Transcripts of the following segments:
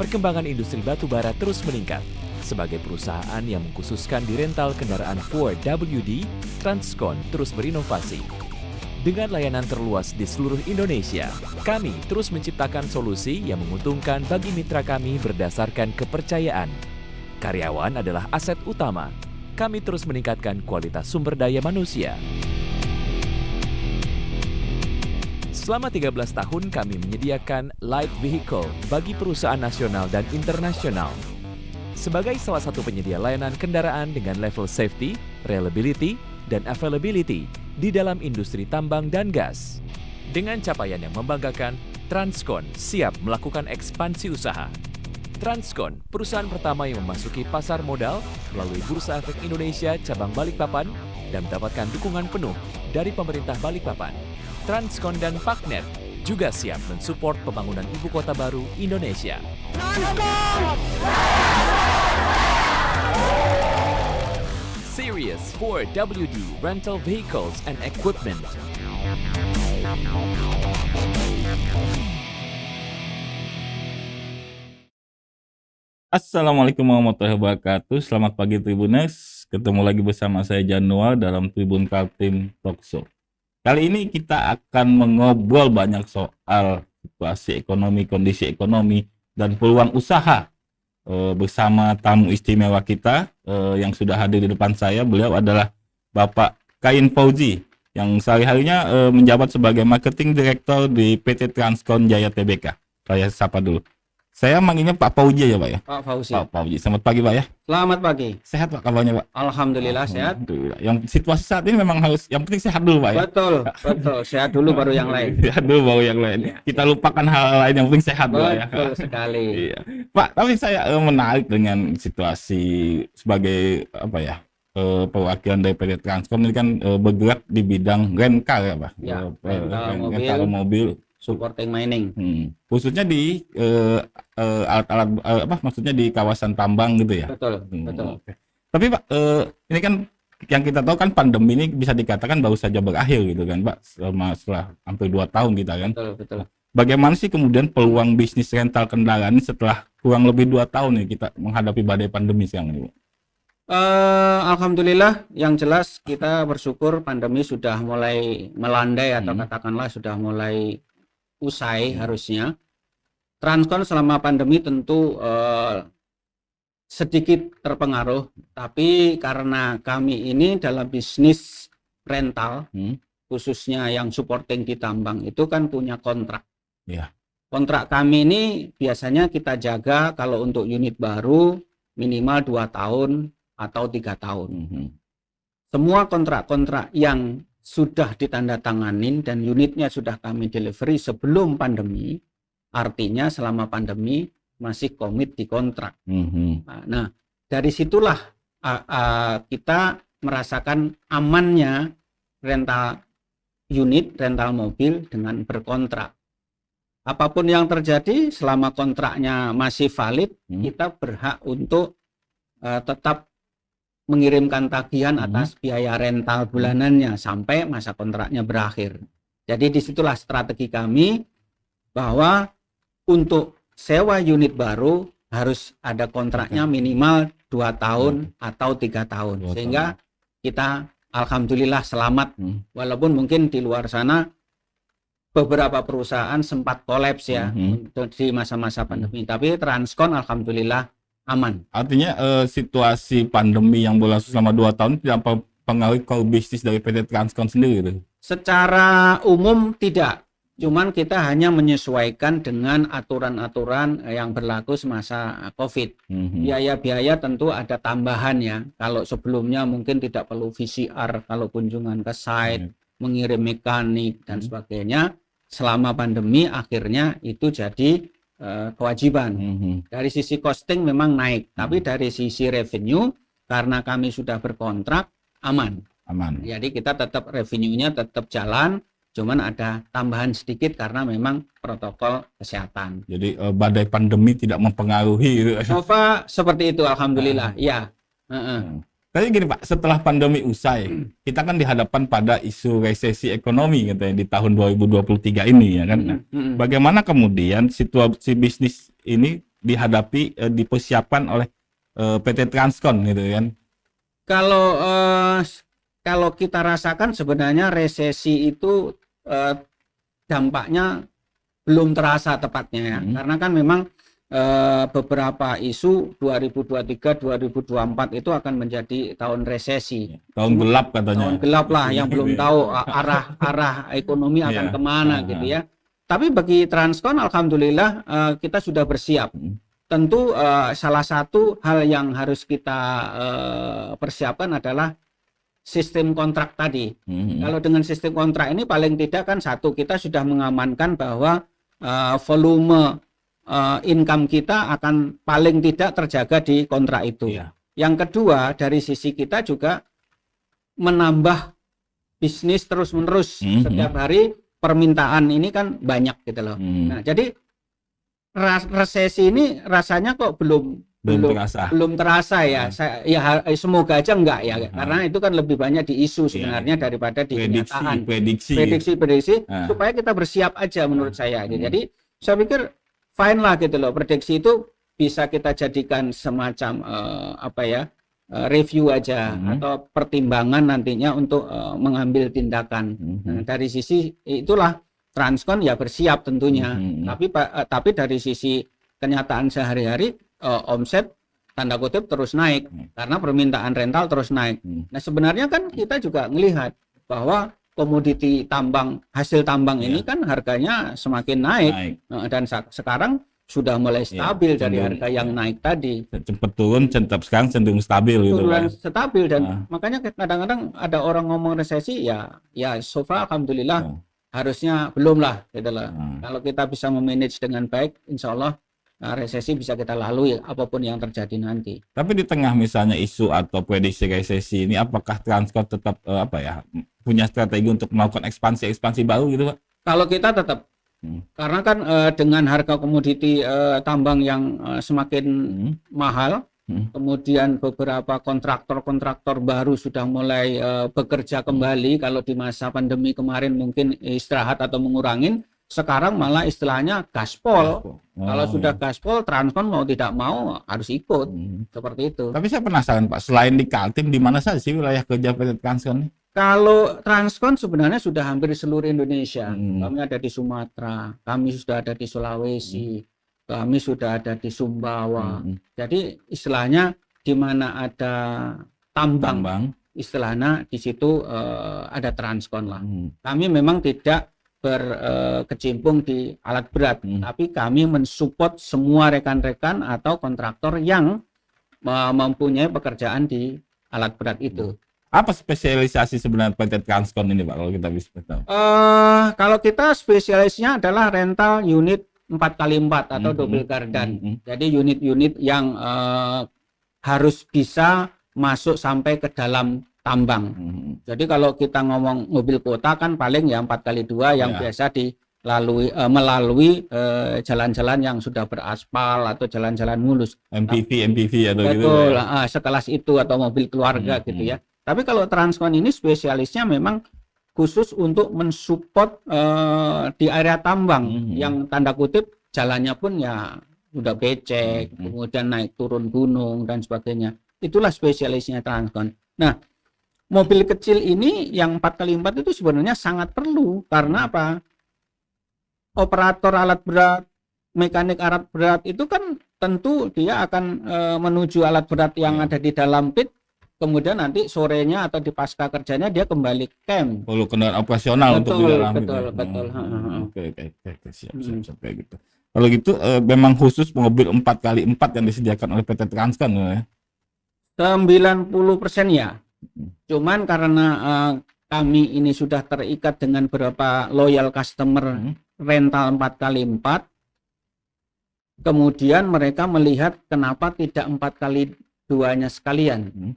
perkembangan industri batubara terus meningkat. Sebagai perusahaan yang mengkhususkan di rental kendaraan Ford WD, Transcon terus berinovasi. Dengan layanan terluas di seluruh Indonesia, kami terus menciptakan solusi yang menguntungkan bagi mitra kami berdasarkan kepercayaan. Karyawan adalah aset utama. Kami terus meningkatkan kualitas sumber daya manusia. Selama 13 tahun kami menyediakan light vehicle bagi perusahaan nasional dan internasional. Sebagai salah satu penyedia layanan kendaraan dengan level safety, reliability, dan availability di dalam industri tambang dan gas. Dengan capaian yang membanggakan, Transcon siap melakukan ekspansi usaha. Transcon, perusahaan pertama yang memasuki pasar modal melalui Bursa Efek Indonesia cabang Balikpapan dan mendapatkan dukungan penuh dari pemerintah Balikpapan. Transcon dan Paknet juga siap mensupport pembangunan ibu kota baru Indonesia. Series 4 WD Rental Vehicles and Equipment. Assalamualaikum warahmatullahi wabarakatuh. Selamat pagi Tribuners. Ketemu lagi bersama saya Januar dalam Tribun Kaltim Talkshow. Kali ini kita akan mengobrol banyak soal situasi ekonomi, kondisi ekonomi, dan peluang usaha bersama tamu istimewa kita yang sudah hadir di depan saya. Beliau adalah Bapak Kain Fauzi yang sehari-harinya menjabat sebagai Marketing Director di PT Transcon Jaya Tbk. Saya sapa dulu. Saya manggilnya Pak Fauzi ya Pak ya? Pak Fauzi. Pak Fauzi. Selamat pagi Pak ya. Selamat pagi. Sehat Pak kabarnya Pak? Alhamdulillah sehat. Alhamdulillah. Yang situasi saat ini memang harus, yang penting sehat dulu Pak ya? Betul. Sehat dulu baru yang lain. Sehat dulu baru yang lain. Ya. Kita lupakan hal lain, yang penting sehat Pak ya. Betul sekali. Iya. Pak, tapi saya menarik dengan situasi sebagai apa ya? Perwakilan dari PT Transcon ini kan bergerak di bidang rental ya Pak? Ya, rental mobil. Supporting mining. Khususnya di alat-alat maksudnya di kawasan tambang gitu ya. Betul, betul. Oke. Tapi Pak, ini kan yang kita tahu kan pandemi ini bisa dikatakan baru saja berakhir gitu kan Pak, setelah hampir 2 tahun kita kan. Betul, betul. Bagaimana sih kemudian peluang bisnis rental kendaraan ini setelah kurang lebih 2 tahun nih kita menghadapi badai pandemi sekarang ini Pak? Alhamdulillah, yang jelas kita bersyukur pandemi sudah mulai melandai atau katakanlah sudah mulai usai harusnya. Transcon selama pandemi tentu sedikit terpengaruh, tapi karena kami ini dalam bisnis rental, khususnya yang supporting di tambang itu kan punya kontrak. Yeah. Kontrak kami ini biasanya kita jaga kalau untuk unit baru minimal 2 tahun atau 3 tahun. Semua kontrak-kontrak yang sudah ditandatanganin dan unitnya sudah kami delivery sebelum pandemi, artinya selama pandemi masih komit di kontrak. Nah, dari situlah kita merasakan amannya rental unit, rental mobil dengan berkontrak. Apapun yang terjadi selama kontraknya masih valid, kita berhak untuk tetap mengirimkan tagihan atas biaya rental bulanannya sampai masa kontraknya berakhir. Jadi disitulah strategi kami bahwa untuk sewa unit baru harus ada kontraknya minimal 2 tahun atau 3 tahun. Sehingga kita alhamdulillah selamat. Walaupun mungkin di luar sana beberapa perusahaan sempat kolaps ya di masa-masa pandemi. Tapi Transcon alhamdulillah aman. Artinya situasi pandemi yang berlangsung selama 2 tahun tidak mempengaruhi core bisnis dari PT Transcon sendiri gitu? Secara umum tidak. Cuman kita hanya menyesuaikan dengan aturan-aturan yang berlaku semasa COVID. Biaya-biaya tentu ada tambahan ya. Kalau sebelumnya mungkin tidak perlu VCR kalau kunjungan ke site, mengirim mekanik dan sebagainya. Selama pandemi akhirnya itu jadi kewajiban. Dari sisi costing memang naik, tapi dari sisi revenue karena kami sudah berkontrak aman. Jadi kita tetap revenue-nya tetap jalan, cuman ada tambahan sedikit karena memang protokol kesehatan. Jadi badai pandemi tidak mempengaruhi. Nova seperti itu alhamdulillah. Iya. Tapi gini Pak, setelah pandemi usai, kita kan dihadapkan pada isu resesi ekonomi katanya di tahun 2023 ini ya kan. Bagaimana kemudian situasi bisnis ini dihadapi dipersiapkan oleh PT Transkon gitu kan? Kalau kita rasakan sebenarnya resesi itu dampaknya belum terasa tepatnya ya. Karena kan memang beberapa isu 2023 2024 itu akan menjadi tahun resesi. Tahun gelap katanya. Tahun gelap lah, yang belum tahu arah ekonomi akan kemana gitu ya. Tapi bagi Transkon alhamdulillah kita sudah bersiap. Tentu salah satu hal yang harus kita persiapkan adalah sistem kontrak tadi. Kalau dengan sistem kontrak ini paling tidak kan satu, kita sudah mengamankan bahwa volume income kita akan paling tidak terjaga di kontrak itu. Yang kedua, dari sisi kita juga menambah bisnis terus-menerus. Setiap hari permintaan ini kan banyak gitu loh. Nah, jadi resesi ini rasanya kok belum terasa ya. Semoga aja enggak ya, karena itu kan lebih banyak di isu sebenarnya daripada di kenyataan. Prediksi supaya kita bersiap aja menurut saya. Jadi saya pikir fine lah gitu loh. Prediksi itu bisa kita jadikan semacam review aja atau pertimbangan nantinya untuk mengambil tindakan. Nah, dari sisi itulah Transkon ya bersiap tentunya. Tapi dari sisi kenyataan sehari-hari omset tanda kutip terus naik karena permintaan rental terus naik. Nah, sebenarnya kan kita juga melihat bahwa komoditi tambang, hasil tambang ini kan harganya semakin naik. Dan sekarang sudah mulai stabil dari harga yang naik tadi. Cepat turun, sekarang cenderung stabil gitu. Stabil dan makanya kadang-kadang ada orang ngomong resesi ya so far alhamdulillah harusnya belum lah gitu loh. Kalau kita bisa memanage dengan baik, insya Allah resesi bisa kita lalui apapun yang terjadi nanti. Tapi di tengah misalnya isu atau prediksi resesi ini, apakah Transkon tetap punya strategi untuk melakukan ekspansi baru gitu Pak? Kalau kita tetap, karena kan dengan harga komoditi tambang yang semakin mahal, kemudian beberapa kontraktor baru sudah mulai bekerja kembali. Kalau di masa pandemi kemarin mungkin istirahat atau mengurangin, sekarang malah istilahnya gaspol. Kalau sudah gaspol, Transkon mau tidak mau harus ikut. Seperti itu. Tapi saya penasaran Pak, selain di Kaltim, di mana saja sih wilayah kerja PT Transkon ini? Kalau Transkon sebenarnya sudah hampir di seluruh Indonesia. Kami ada di Sumatera, kami sudah ada di Sulawesi, kami sudah ada di Sumbawa. Jadi istilahnya di mana ada tambang. Istilahnya di situ ada Transkon lah. Kami memang tidak berkecimpung di alat berat, tapi kami mensupport semua rekan-rekan atau kontraktor yang mempunyai pekerjaan di alat berat itu. Apa spesialisasi sebenarnya PT Transkon ini Pak, kalau kita bisa tahu? Kalau kita spesialisnya adalah rental unit 4x4 atau double gardan. Jadi unit-unit yang harus bisa masuk sampai ke dalam tambang. Jadi kalau kita ngomong mobil kota kan paling ya 4x2 yang biasa melalui jalan-jalan yang sudah beraspal atau jalan-jalan mulus. MPV atau gitu. Betul, sekelas itu atau mobil keluarga gitu ya. Tapi kalau Transkon ini spesialisnya memang khusus untuk mensupport di area tambang yang tanda kutip jalannya pun ya udah becek, kemudian naik turun gunung dan sebagainya. Itulah spesialisnya Transkon. Nah, mobil kecil ini yang 4x4 itu sebenarnya sangat perlu karena apa? Operator alat berat, mekanik alat berat itu kan tentu dia akan menuju alat berat yang ada di dalam pit. Kemudian nanti sorenya atau di pasca kerjanya dia kembali camp. Perlu kendaraan operasional untuk di dalam. Betul. Oke, siap kayak gitu. Kalau gitu memang khusus mobil 4x4 yang disediakan oleh PT Transkon ya? 90% ya. Cuman karena kami ini sudah terikat dengan beberapa loyal customer rental 4x4, kemudian mereka melihat kenapa tidak 4x2-nya sekalian.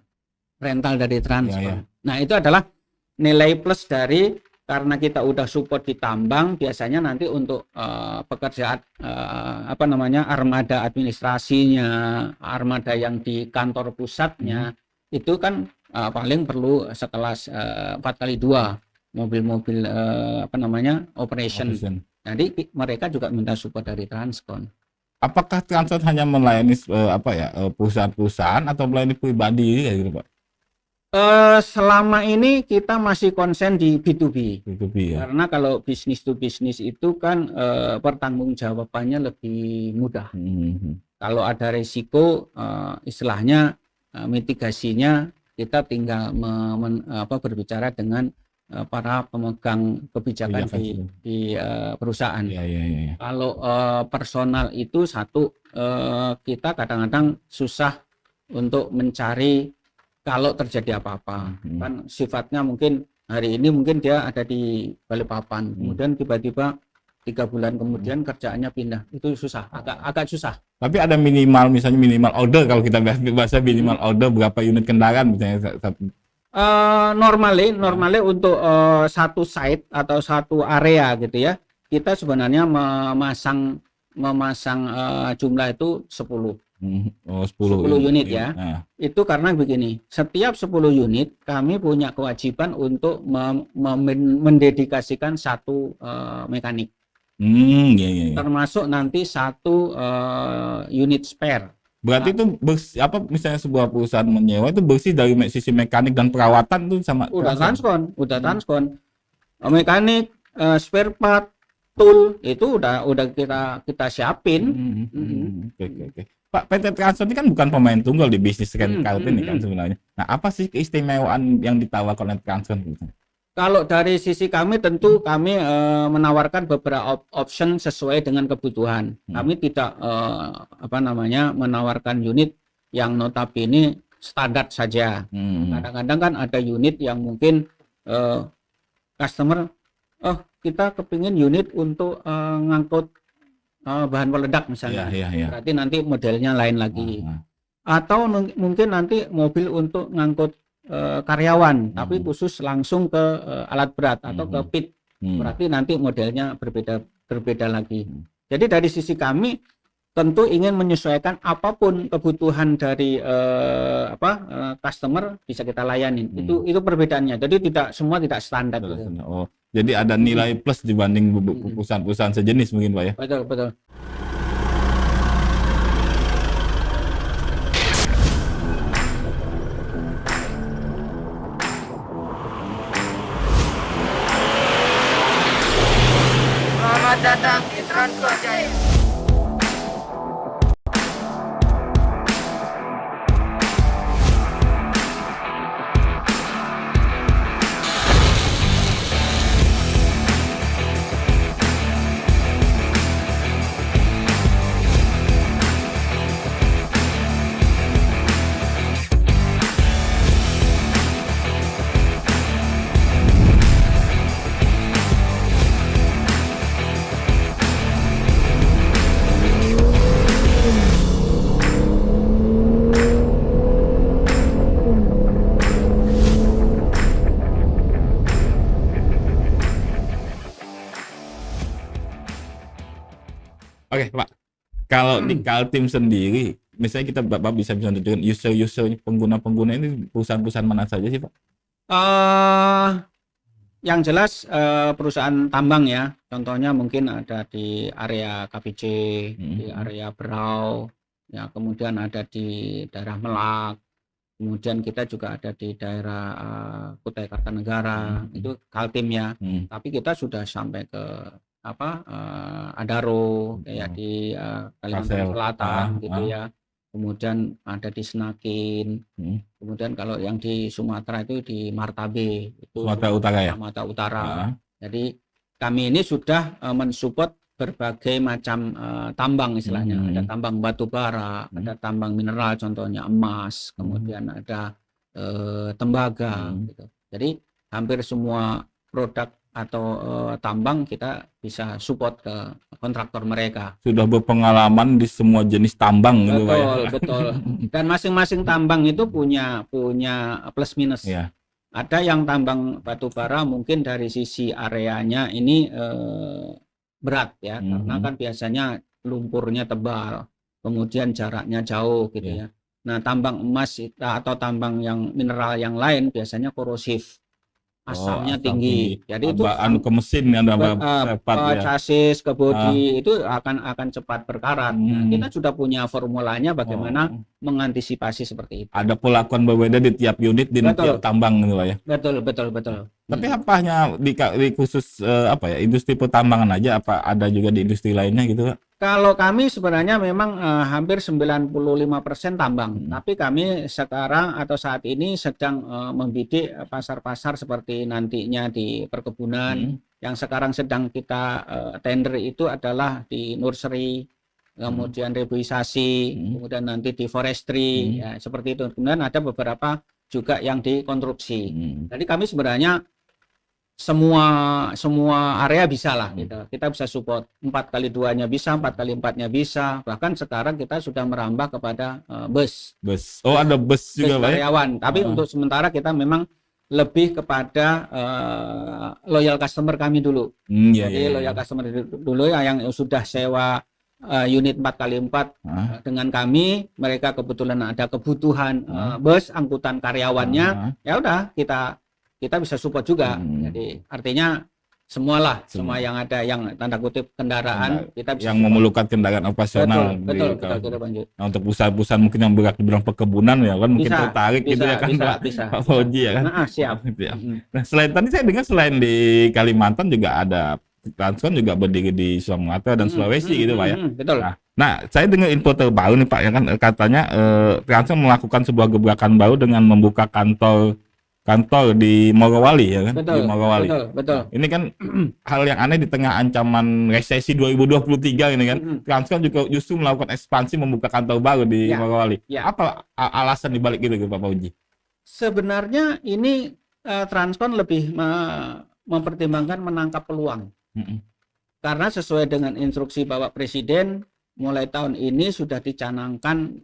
Rental dari Transkon. Nah, itu adalah nilai plus dari karena kita udah support di tambang, biasanya nanti untuk pekerjaan armada administrasinya, armada yang di kantor pusatnya itu kan paling perlu sekelas 4x2 mobil-mobil operation. Jadi mereka juga minta support dari Transkon. apakah Transcon hanya melayani perusahaan-perusahaan atau melayani pribadi kayak gitu Pak? Selama ini kita masih konsen di B2B. B2B ya. Karena kalau bisnis to bisnis itu kan pertanggungjawabannya lebih mudah. Kalau ada resiko, istilahnya mitigasinya kita tinggal berbicara dengan para pemegang kebijakan di perusahaan. Ya. Kalau personal itu kita kadang-kadang susah untuk mencari kalau terjadi apa-apa. Kan sifatnya mungkin hari ini mungkin dia ada di Balikpapan, kemudian tiba-tiba 3 bulan kemudian kerjaannya pindah, itu susah, agak susah. Tapi ada minimal, misalnya minimal order, kalau kita bahasa minimal order berapa unit kendaraan misalnya. Normalnya untuk satu site atau satu area gitu ya, kita sebenarnya memasang jumlah itu 10. 10 unit ya. Nah. Itu karena begini, setiap 10 unit kami punya kewajiban untuk mendedikasikan satu mekanik. Ya. Termasuk nanti satu unit spare. Berarti itu misalnya sebuah perusahaan menyewa itu bersih dari sisi mekanik dan perawatan tuh sama udah Transcon. Mekanik, spare part, tool itu udah kita siapin. Oke. Pak, PT Transcon ini kan bukan pemain tunggal di bisnis Transcon ini kan sebenarnya. Nah, apa sih keistimewaan yang ditawarkan oleh Transcon? Kalau dari sisi kami tentu kami menawarkan beberapa option sesuai dengan kebutuhan. Kami tidak menawarkan unit yang notabene standar saja. Kadang-kadang kan ada unit yang mungkin customer kita kepingin unit untuk ngangkut bahan peledak misalnya. Berarti nanti modelnya lain lagi. Atau mungkin nanti mobil untuk ngangkut karyawan, tapi khusus langsung ke alat berat atau ke pit. Berarti nanti modelnya berbeda lagi. Jadi dari sisi kami tentu ingin menyesuaikan apapun kebutuhan dari customer bisa kita layani. Itu perbedaannya. Jadi semua tidak standar. Gitu. Oh, jadi ada nilai plus dibanding perusahaan-perusahaan sejenis mungkin Pak ya. Betul. Selamat datang di Transcon Jaya. Oke Pak, kalau di Kaltim sendiri, misalnya Bapak bisa tunjukkan user pengguna ini perusahaan-perusahaan mana saja sih Pak? Yang jelas perusahaan tambang ya, contohnya mungkin ada di area KPC, di area Berau, ya kemudian ada di daerah Melak, kemudian kita juga ada di daerah Kutai Kartanegara, itu Kaltim ya. Tapi kita sudah sampai ke Adaro kayak di Kalimantan Selatan gitu ya. Kemudian ada di Senakin. Kemudian kalau yang di Sumatera itu di Martabe, itu Sumatera Utara ya. Sumatera Utara. Jadi kami ini sudah mensupport berbagai macam tambang istilahnya. Ada tambang batu bara, ada tambang mineral contohnya emas, kemudian ada tembaga gitu. Jadi hampir semua produk atau tambang kita bisa support ke kontraktor mereka. Sudah berpengalaman di semua jenis tambang gitu Pak ya. Betul. Dan masing-masing tambang itu punya plus minus. Ya. Ada yang tambang batu bara mungkin dari sisi areanya ini berat ya, karena kan biasanya lumpurnya tebal, kemudian jaraknya jauh gitu ya. Nah, tambang emas atau tambang yang mineral yang lain biasanya korosif. asamnya asam tinggi. Jadi itu anu ke mesin ya, cepat ya. chassis ke bodi itu akan cepat berkarat. Nah, kita sudah punya formulanya bagaimana mengantisipasi seperti itu. Ada perlakuan berbeda di tiap unit, di tiap tambang gitu Pak ya. Betul. Tapi apa hanya di khusus industri pertambangan aja, apa ada juga di industri lainnya gitu Pak? Kalau kami sebenarnya memang hampir 95% tambang, tapi kami sekarang atau saat ini sedang membidik pasar-pasar seperti nantinya di perkebunan. Yang sekarang sedang kita tender itu adalah di nursery, kemudian reboisasi, kemudian nanti di forestry, ya, seperti itu. Kemudian ada beberapa juga yang di konstruksi. Jadi kami sebenarnya semua area bisa lah gitu. Kita bisa support 4x2-nya bisa, 4x4-nya bisa. Bahkan sekarang kita sudah merambah kepada bus. Oh, ada bus juga Pak. Karyawan. Tapi untuk sementara kita memang lebih kepada loyal customer kami dulu. Jadi loyal customer dulu yang sudah sewa unit 4x4 dengan kami, mereka kebetulan ada kebutuhan bus angkutan karyawannya, ya udah kita bisa support juga. Jadi artinya semua yang ada yang tanda kutip kendaraan kita bisa yang memerlukan kendaraan operasional. Betul. Nah, untuk perusahaan-perusahaan mungkin yang bergerak di bidang perkebunan ya kan, mungkin tertarik gitu ya kan Pak Fauji ya kan. Siap. Nah, selain tadi saya dengar selain di Kalimantan juga ada Transcon juga berdiri di Sumatera dan Sulawesi gitu Pak ya. Betul. Nah, saya dengar info terbaru nih Pak ya kan, katanya Transcon melakukan sebuah gebrakan baru dengan membuka kantor di Morowali ya kan. Betul, di Morowali. Betul. Ini kan hal yang aneh di tengah ancaman resesi 2023 ini kan. Transcon juga justru melakukan ekspansi membuka kantor baru di Morowali. Apa alasan dibalik itu Pak Fauji? Sebenarnya ini Transcon lebih mempertimbangkan menangkap peluang. Karena sesuai dengan instruksi Bapak Presiden, mulai tahun ini sudah dicanangkan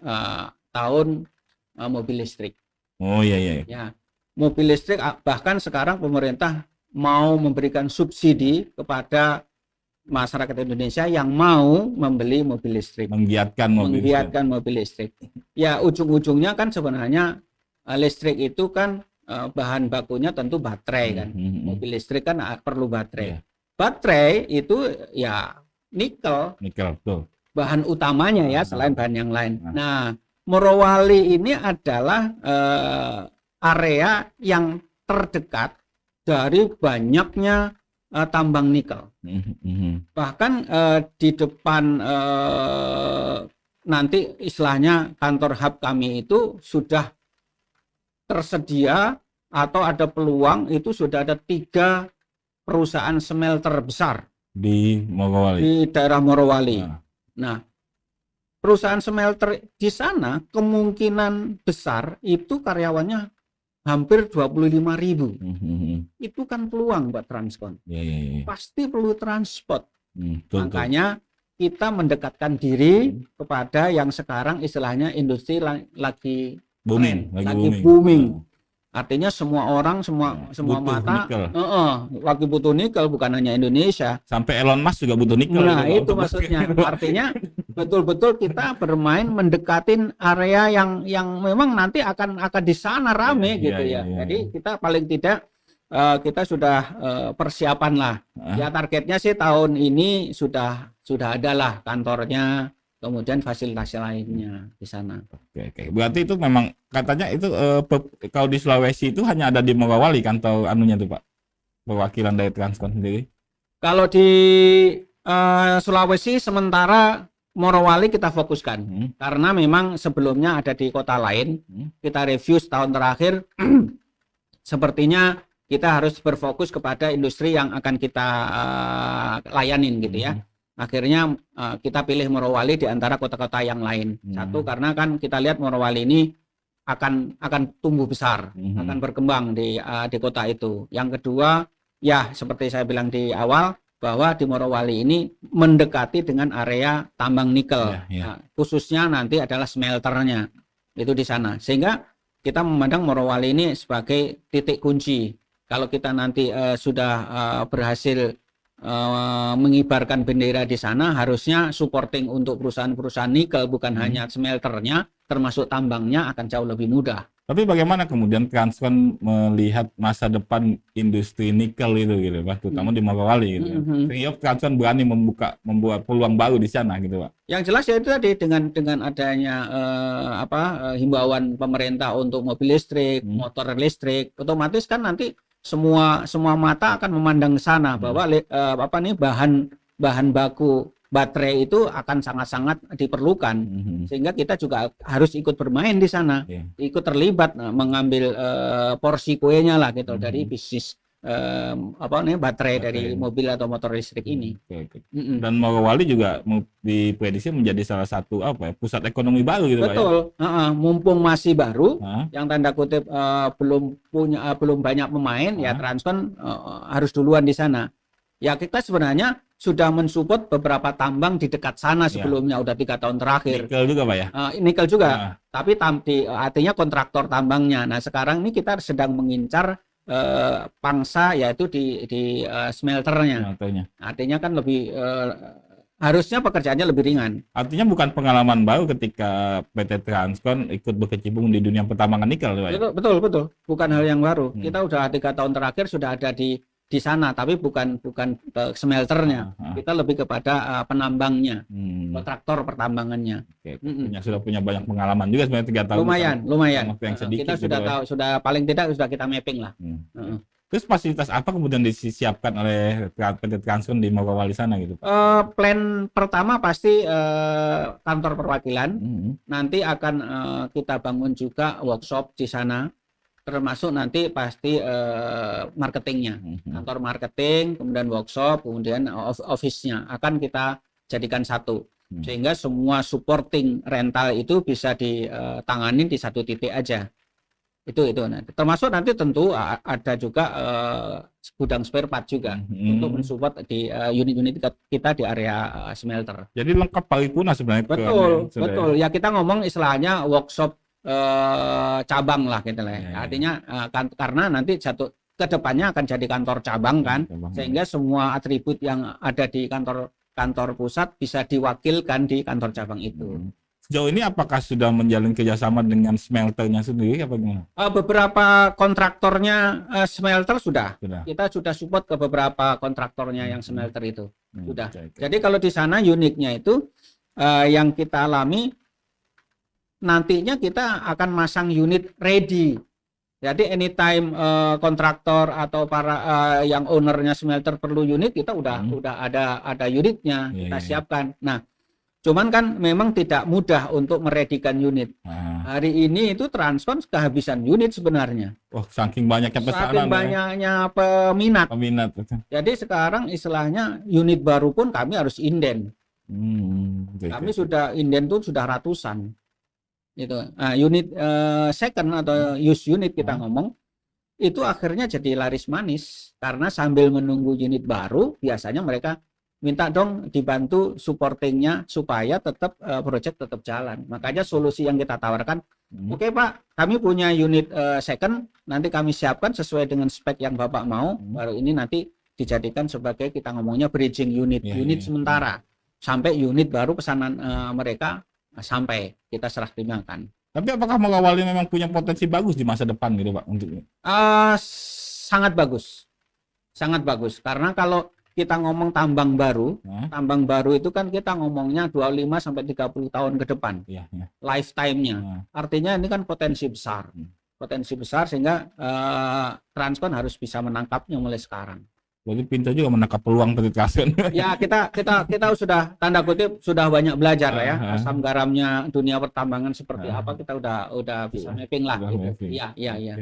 tahun mobil listrik. Oh iya. Ya, mobil listrik, bahkan sekarang pemerintah mau memberikan subsidi kepada masyarakat Indonesia yang mau membeli mobil listrik. Menggiatkan mobil listrik. Ya, ujung-ujungnya kan sebenarnya listrik itu kan bahan bakunya tentu baterai kan. Mobil listrik kan perlu baterai. Baterai itu ya nikel betul. Bahan utamanya ya, selain bahan yang lain. Nah, Morowali ini adalah area yang terdekat dari banyaknya tambang nikel. Bahkan di depan nanti istilahnya kantor hub kami itu sudah tersedia atau ada peluang, itu sudah ada 3 perusahaan smelter besar di Morowali, di daerah Morowali. Nah, perusahaan smelter di sana kemungkinan besar itu karyawannya hampir 25.000. Itu kan peluang buat Transcon. Pasti perlu transport. Makanya kita mendekatkan diri kepada yang sekarang istilahnya industri lagi booming. Artinya semua orang, semua mata lagi butuh nikel, bukan hanya Indonesia. Sampai Elon Musk juga butuh nikel. Nah, itu maksudnya. Artinya betul-betul kita bermain mendekatin area yang memang nanti akan di sana rame gitu ya. Jadi kita paling tidak kita sudah persiapan lah. Ya, targetnya sih tahun ini sudah ada lah kantornya, kemudian fasilitas lainnya di sana. Oke. Berarti itu memang katanya itu kalau di Sulawesi itu hanya ada di Morowali kantor anunya tuh Pak, perwakilan dari Transcon sendiri. Kalau di Sulawesi sementara Morowali kita fokuskan karena memang sebelumnya ada di kota lain. Kita review setahun terakhir sepertinya kita harus berfokus kepada industri yang akan kita layanin gitu ya. Akhirnya kita pilih Morowali di antara kota-kota yang lain. Satu, karena kan kita lihat Morowali ini akan tumbuh besar, akan berkembang di kota itu. Yang kedua, ya seperti saya bilang di awal, bahwa di Morowali ini mendekati dengan area tambang nikel. Nah, khususnya nanti adalah smelternya itu di sana. Sehingga kita memandang Morowali ini sebagai titik kunci. Kalau kita nanti sudah berhasil mengibarkan bendera di sana, harusnya supporting untuk perusahaan-perusahaan nikel bukan hanya smelternya, termasuk tambangnya akan jauh lebih mudah. Tapi bagaimana kemudian Transcon melihat masa depan industri nikel itu gitu Pak, terutama di Morowali gitu kan. Sehingga Transcon berani membuat peluang baru di sana gitu Pak. Yang jelas ya itu tadi dengan adanya himbauan pemerintah untuk mobil listrik, motor listrik, otomatis kan nanti semua mata akan memandang ke sana bahwa bahan baku baterai itu akan sangat-sangat diperlukan, sehingga kita juga harus ikut bermain di sana, ikut terlibat mengambil porsi kuenya lah gitu dari bisnis baterai dari mobil atau motor listrik ini. Dan Morowali juga diprediksi menjadi salah satu pusat ekonomi baru gitu Pak ya. Betul, mumpung masih baru, yang tanda kutip belum banyak pemain, ya Transcon harus duluan di sana. Ya kita sebenarnya sudah mensupport beberapa tambang di dekat sana sebelumnya, udah 3 tahun terakhir. Nikel juga Pak ya? Nikel juga, tapi artinya kontraktor tambangnya. Nah sekarang ini kita sedang mengincar pangsa, yaitu di smelternya. Artinya kan lebih harusnya pekerjaannya lebih ringan. Artinya bukan pengalaman baru ketika PT Transcon ikut berkecimpung di dunia pertambangan nikel, Pak ya? Betul. Bukan hal yang baru. Kita udah 3 tahun terakhir sudah ada di sana, tapi bukan smelternya. Kita lebih kepada penambangnya, kontraktor pertambangannya. Sudah punya banyak pengalaman juga sebenarnya 3 tahun. Lumayan. Yang sedikit kita sudah tahu, sudah paling tidak sudah kita mapping lah. Terus fasilitas apa kemudian disiapkan oleh PT Transcon di Morowali sana gitu? Plan pertama pasti kantor perwakilan. Nanti akan kita bangun juga workshop di sana. Termasuk nanti pasti marketingnya, kantor marketing, kemudian workshop, kemudian office-nya akan kita jadikan satu, sehingga semua supporting rental itu bisa ditangani di satu titik aja. Itu nanti. Termasuk nanti tentu ada juga gudang spare part juga untuk mensupport di unit-unit kita di area smelter. Jadi lengkap paripurna sebenarnya. Betul. Ya kita ngomong istilahnya workshop cabang lah gitu lah. Artinya karena nanti ke depannya akan jadi kantor cabang kan, sehingga semua atribut yang ada di kantor pusat bisa diwakilkan di kantor cabang itu. Sejauh ini apakah sudah menjalin kerjasama dengan smelternya sendiri apa gimana? Beberapa kontraktornya smelter sudah. Kita sudah support ke beberapa kontraktornya yang smelter itu. Sudah. Jadi kalau di sana uniknya itu yang kita alami, nantinya kita akan masang unit ready. Jadi anytime kontraktor atau para yang ownernya smelter perlu unit, kita udah ada unitnya, kita siapkan. Nah, cuman kan memang tidak mudah untuk meredikan unit. Hari ini itu Transcon kehabisan unit sebenarnya. Saking banyaknya pesanan. Saking banyaknya peminat. Jadi sekarang istilahnya unit baru pun kami harus inden. Kami sudah inden tuh sudah ratusan. Itu unit second atau use unit kita ngomong itu akhirnya jadi laris manis, karena sambil menunggu unit baru biasanya mereka minta dong dibantu supportingnya supaya tetap project tetap jalan. Makanya solusi yang kita tawarkan, oke Pak, kami punya unit second, nanti kami siapkan sesuai dengan spek yang Bapak mau, baru ini nanti dijadikan sebagai kita ngomongnya bridging unit, sementara sampai unit baru pesanan mereka sampai kita serah terimakan. Tapi apakah Morowali memang punya potensi bagus di masa depan gitu Pak untuk ini? Sangat bagus karena kalau kita ngomong tambang baru itu kan kita ngomongnya 25 sampai 30 tahun ke depan. Lifetime-nya. Artinya ini kan potensi besar sehingga Transcon harus bisa menangkapnya mulai sekarang. Berarti pintar juga menangkap peluang PT Transcon. Ya kita sudah tanda kutip sudah banyak belajar ya, asam garamnya dunia pertambangan seperti apa kita udah bisa mapping lah gitu. Iya.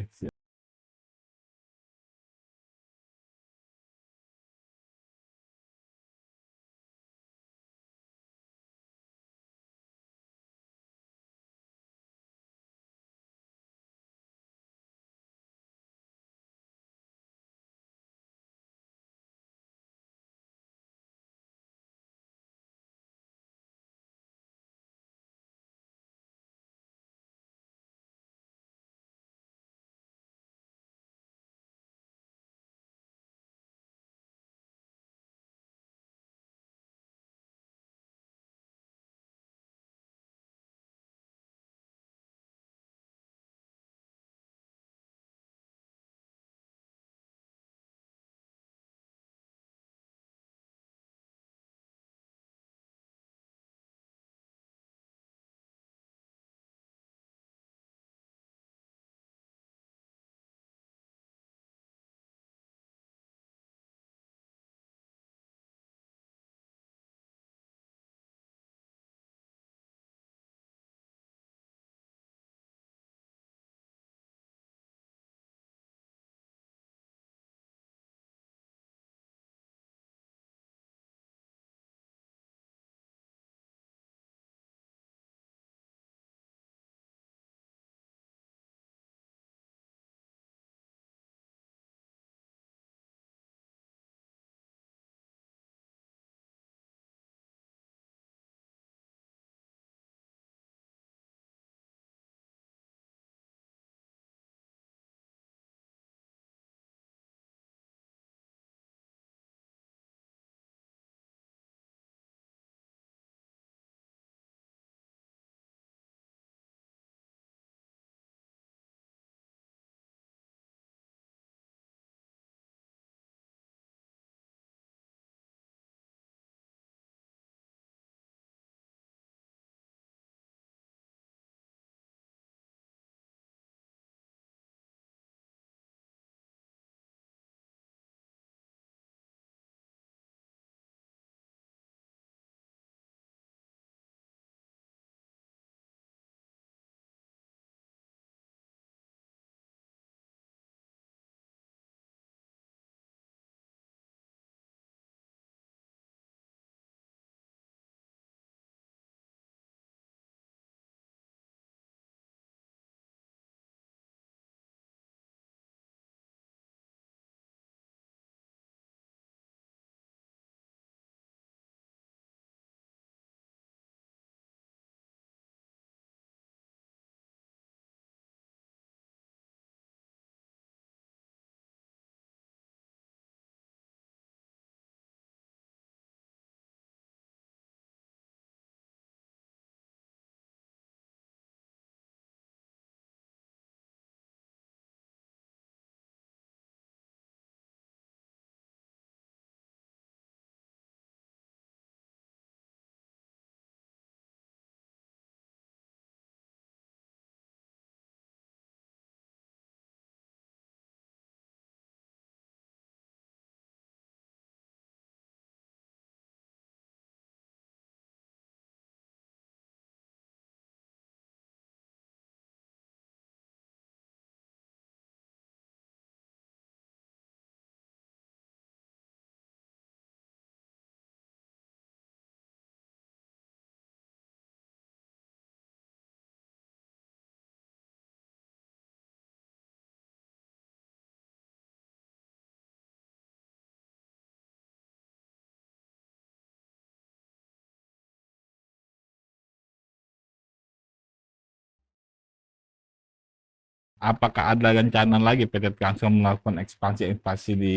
apakah ada rencana lagi PT Transcon melakukan ekspansi di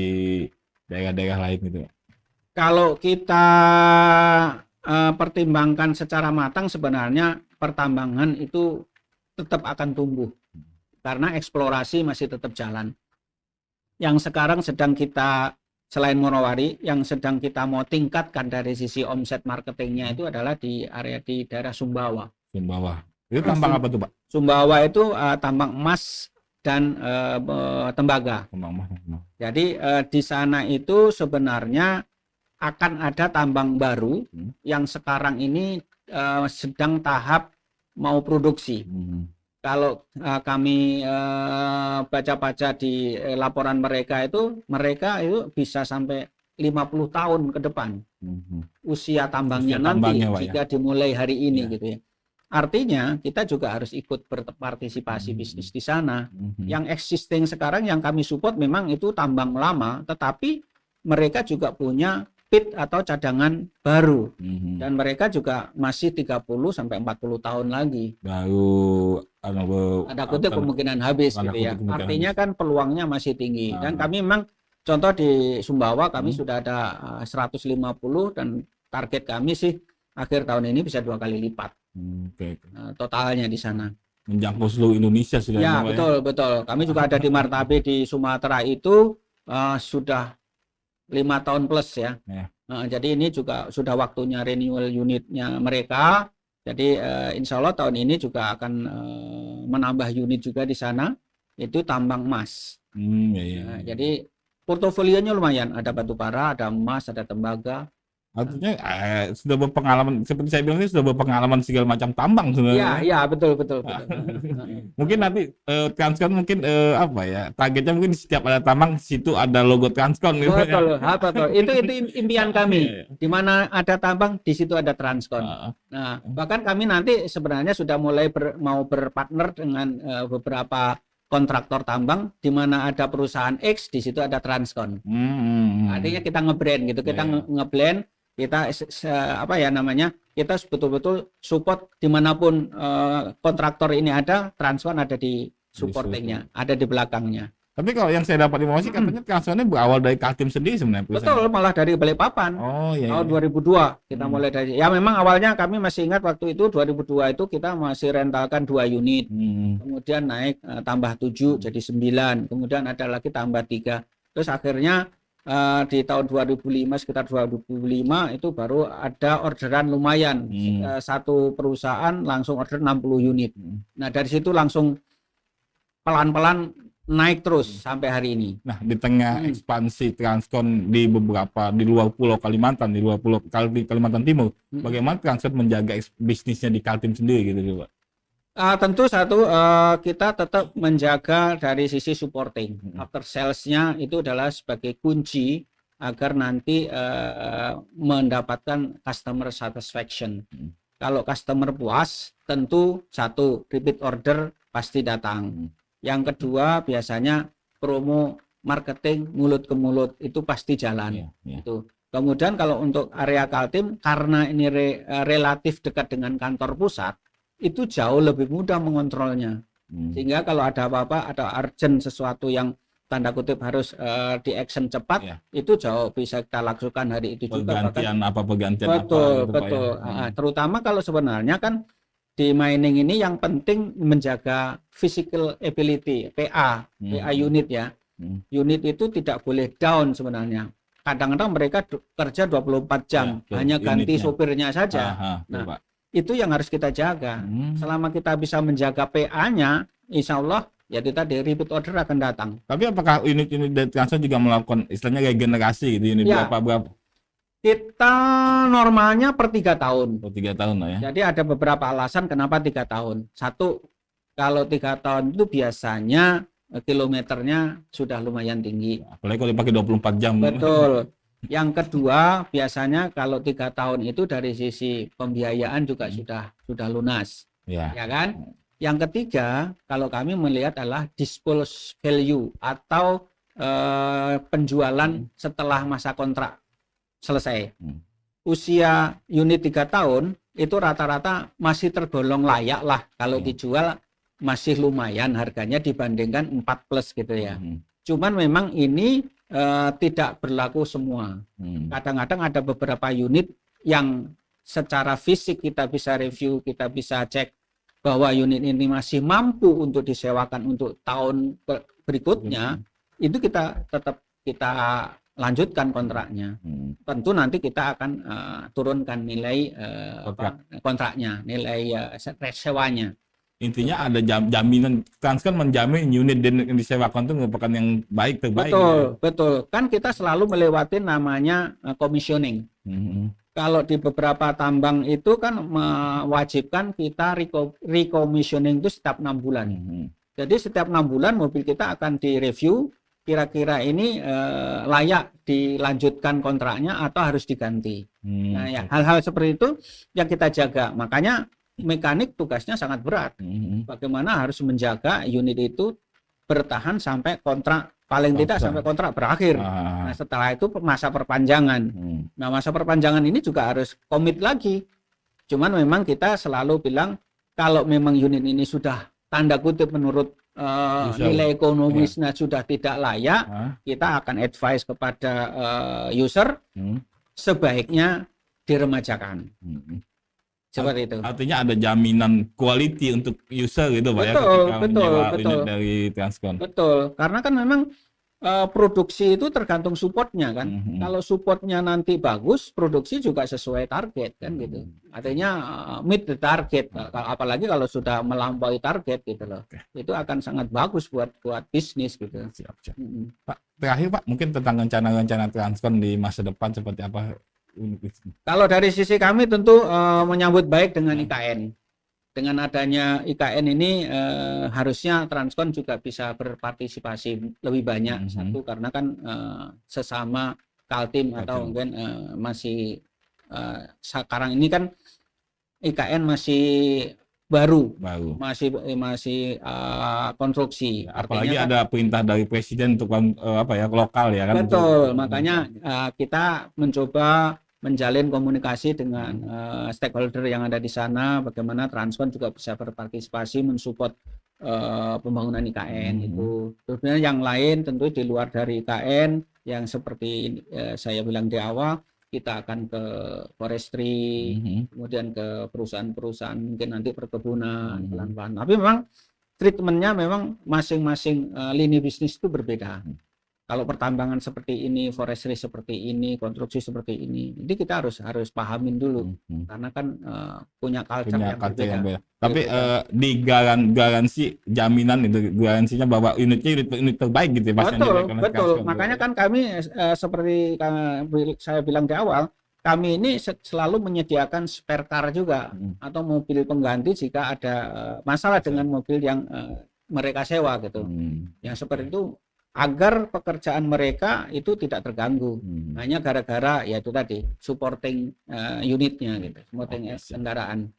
daerah-daerah lain gitu? Kalau kita pertimbangkan secara matang, sebenarnya pertambangan itu tetap akan tumbuh karena eksplorasi masih tetap jalan. Yang sekarang sedang kita, selain Morowali, yang sedang kita mau tingkatkan dari sisi omset marketingnya itu adalah di area di daerah Sumbawa. Sumbawa. Itu tambang apa tuh, Pak? Sumbawa itu tambang emas dan tembaga. Tambang emas. Jadi di sana itu sebenarnya akan ada tambang baru yang sekarang ini sedang tahap mau produksi. Kalau kami baca-baca di laporan mereka itu bisa sampai 50 tahun ke depan usia tambangnya nanti jika dimulai hari ini gitu ya. Artinya kita juga harus ikut berpartisipasi bisnis di sana. Yang existing sekarang yang kami support memang itu tambang lama, tetapi mereka juga punya pit atau cadangan baru. Dan mereka juga masih 30 sampai 40 tahun lagi. Baru ada kutip kemungkinan habis gitu ya. Artinya kan peluangnya masih tinggi. Dan kami memang contoh di Sumbawa kami sudah ada 150 dan target kami sih akhir tahun ini bisa 2 kali lipat. Totalnya di sana. Menjangkau seluruh Indonesia sudah. Ya, betul. Kami juga ada di Martabe di Sumatera itu sudah 5 tahun plus ya. Jadi ini juga sudah waktunya renewal unitnya mereka. Jadi insya Allah tahun ini juga akan menambah unit juga di sana. Itu tambang emas. Jadi portofolionya lumayan. Ada batu bara, ada emas, ada tembaga. Artinya sudah berpengalaman, seperti saya bilang ini sudah berpengalaman segala macam tambang sebenarnya. Iya, betul. Mungkin nanti Transcon mungkin targetnya mungkin setiap ada tambang situ ada logo Transcon gitu. Betul. Itu impian kami. Di mana ada tambang di situ ada Transcon. Nah, bahkan kami nanti sebenarnya sudah mulai mau berpartner dengan beberapa kontraktor tambang di mana ada perusahaan X, di situ ada Transcon. Artinya kita ngeblend gitu, kita ngeblend. Kita kita betul-betul support dimanapun kontraktor ini ada, Transcon ada di supportingnya, ada di belakangnya. Tapi kalau yang saya dapat informasi katanya Transcon ini berawal dari Kaltim sendiri sebenarnya. Betul, malah dari Balikpapan. Tahun 2002 kita mulai dari. Ya memang awalnya kami masih ingat waktu itu 2002 itu kita masih rentalkan 2 unit. Kemudian naik tambah 7 jadi 9. Kemudian ada lagi tambah 3. Terus akhirnya di tahun 2005 sekitar 2005 itu baru ada orderan lumayan. Satu perusahaan langsung order 60 unit. Nah, dari situ langsung pelan-pelan naik terus sampai hari ini. Nah, di tengah ekspansi Transcon di luar pulau Kalimantan, di luar pulau Kalimantan Timur, bagaimana Transcon menjaga bisnisnya di Kaltim sendiri gitu, Pak? Tentu satu kita tetap menjaga dari sisi supporting. After sales-nya itu adalah sebagai kunci agar nanti mendapatkan customer satisfaction. Kalau customer puas, tentu satu repeat order pasti datang. Yang kedua biasanya promo marketing mulut ke mulut itu pasti jalan. Itu. Kemudian kalau untuk area Kaltim karena ini relatif dekat dengan kantor pusat, itu jauh lebih mudah mengontrolnya. Sehingga kalau ada apa-apa, ada urgent sesuatu yang tanda kutip harus di action cepat, itu jauh bisa kita lakukan hari itu juga. Pergantian apa. Betul. Terutama kalau sebenarnya kan di mining ini yang penting menjaga physical ability, PA unit ya. Unit itu tidak boleh down sebenarnya. Kadang-kadang mereka kerja 24 jam, hanya ganti sopirnya saja. Nah, itu yang harus kita jaga. Selama kita bisa menjaga PA-nya, insya Allah ya kita di repeat order akan datang. Tapi apakah unit-unit dari Transcon juga melakukan istilahnya regenerasi gitu? Unit berapa? Kita normalnya per 3 tahun. Per 3 tahun lah ya. Jadi ada beberapa alasan kenapa 3 tahun. Satu, kalau 3 tahun itu biasanya kilometernya sudah lumayan tinggi. Apalagi kalau dipakai 24 jam. Betul. Yang kedua, biasanya kalau 3 tahun itu dari sisi pembiayaan juga sudah lunas. Ya kan? Yang ketiga, kalau kami melihat adalah dispose value atau penjualan setelah masa kontrak selesai. Usia unit 3 tahun itu rata-rata masih tergolong layak lah kalau dijual masih lumayan harganya dibandingkan 4 plus gitu ya. Mhm. Cuman memang ini tidak berlaku semua. Kadang-kadang ada beberapa unit yang secara fisik kita bisa review, kita bisa cek bahwa unit ini masih mampu untuk disewakan untuk tahun berikutnya, itu kita tetap kita lanjutkan kontraknya. Tentu nanti kita akan turunkan nilai kontraknya, nilai sewanya. Intinya ada jaminan, Transcon menjamin unit yang disewakan itu merupakan yang terbaik. Betul. Kan kita selalu melewati namanya commissioning. Kalau di beberapa tambang itu kan mewajibkan kita recommissioning itu setiap 6 bulan. Jadi setiap 6 bulan mobil kita akan direview, kira-kira ini layak dilanjutkan kontraknya atau harus diganti. Nah ya, hal-hal seperti itu yang kita jaga. Makanya mekanik tugasnya sangat berat. Bagaimana harus menjaga unit itu bertahan sampai kontrak, paling tidak sampai kontrak berakhir. Nah setelah itu masa perpanjangan. Nah masa perpanjangan ini juga harus komit lagi. Cuman memang kita selalu bilang kalau memang unit ini sudah tanda kutip menurut nilai ekonomisnya sudah tidak layak, kita akan advise kepada user sebaiknya diremajakan. Seperti itu. Artinya ada jaminan quality untuk user gitu Pak ya, ketika menyewa unit dari Transcon. Betul, karena kan memang produksi itu tergantung supportnya kan. Kalau supportnya nanti bagus, produksi juga sesuai target kan gitu. Artinya meet the target. Apalagi kalau sudah melampaui target gitu loh. Itu akan sangat bagus buat bisnis gitu. Siap. Pak, terakhir Pak, mungkin tentang rencana-rencana Transcon di masa depan seperti apa? Kalau dari sisi kami tentu menyambut baik dengan IKN. Dengan adanya IKN ini harusnya Transcon juga bisa berpartisipasi lebih banyak. Satu karena kan sesama Kaltim atau mungkin masih sekarang ini kan IKN masih baru. masih konstruksi. Apalagi artinya, ada perintah dari presiden untuk lokal ya kan. Betul, makanya kita mencoba menjalin komunikasi dengan stakeholder yang ada di sana, bagaimana Transcon juga bisa berpartisipasi mensupport pembangunan IKN itu. Sebenarnya yang lain tentu di luar dari IKN yang seperti saya bilang di awal, kita akan ke forestry, kemudian ke perusahaan-perusahaan mungkin nanti perkebunan pelan-pelan. Tapi memang treatmentnya memang masing-masing lini bisnis itu berbeda. Kalau pertambangan seperti ini, forestry seperti ini, konstruksi seperti ini, jadi kita harus pahamin dulu, karena kan punya culture yang berbeda. Tapi di garansi jaminan itu garansinya bahwa unitnya unit terbaik gitu ya. Betul. Makanya kan kami seperti saya bilang di awal, kami ini selalu menyediakan spare car juga atau mobil pengganti jika ada masalah dengan mobil yang mereka sewa gitu. Yang seperti itu agar pekerjaan mereka itu tidak terganggu hanya gara-gara ya itu tadi supporting unitnya gitu, supporting kendaraan.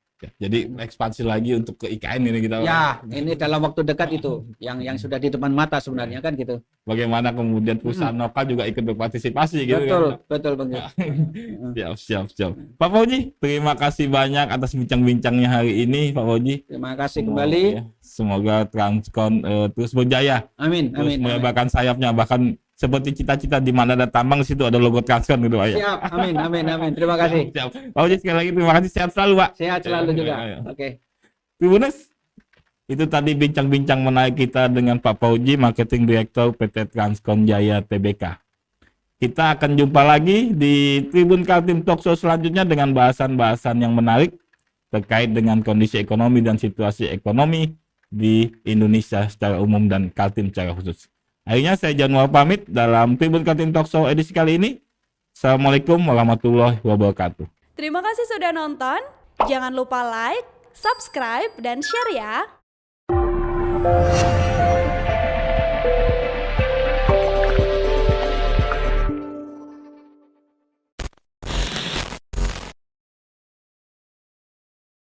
Jadi ekspansi lagi untuk ke IKN ini kita. Ya, ini dalam waktu dekat itu yang sudah di depan mata sebenarnya kan gitu. Bagaimana kemudian perusahaan lokal juga ikut berpartisipasi gitu. Betul Bang. Siap. Pak Fauji, terima kasih banyak atas bincang-bincangnya hari ini Pak Fauji. Terima kasih kembali. Semoga Transcon terus berjaya. Amin. Melebarkan sayapnya, bahkan seperti cita-cita di mana ada tambang di situ ada logo Transcon gitu Pak ya. Siap, amin. Terima kasih. Siap. Pak Fauji sekali lagi terima kasih, sehat selalu Pak. Sehat selalu juga. Oke. Tribuners, itu tadi bincang-bincang menarik kita dengan Pak Fauji, Marketing Director PT Transcon Jaya Tbk. Kita akan jumpa lagi di Tribun Kaltim Talk Show selanjutnya dengan bahasan-bahasan yang menarik terkait dengan kondisi ekonomi dan situasi ekonomi di Indonesia secara umum dan Kaltim secara khusus. Akhirnya saya Januar pamit dalam Tribun Kaltim Talk Show edisi kali ini. Assalamualaikum warahmatullahi wabarakatuh. Terima kasih sudah nonton. Jangan lupa like, subscribe, dan share ya.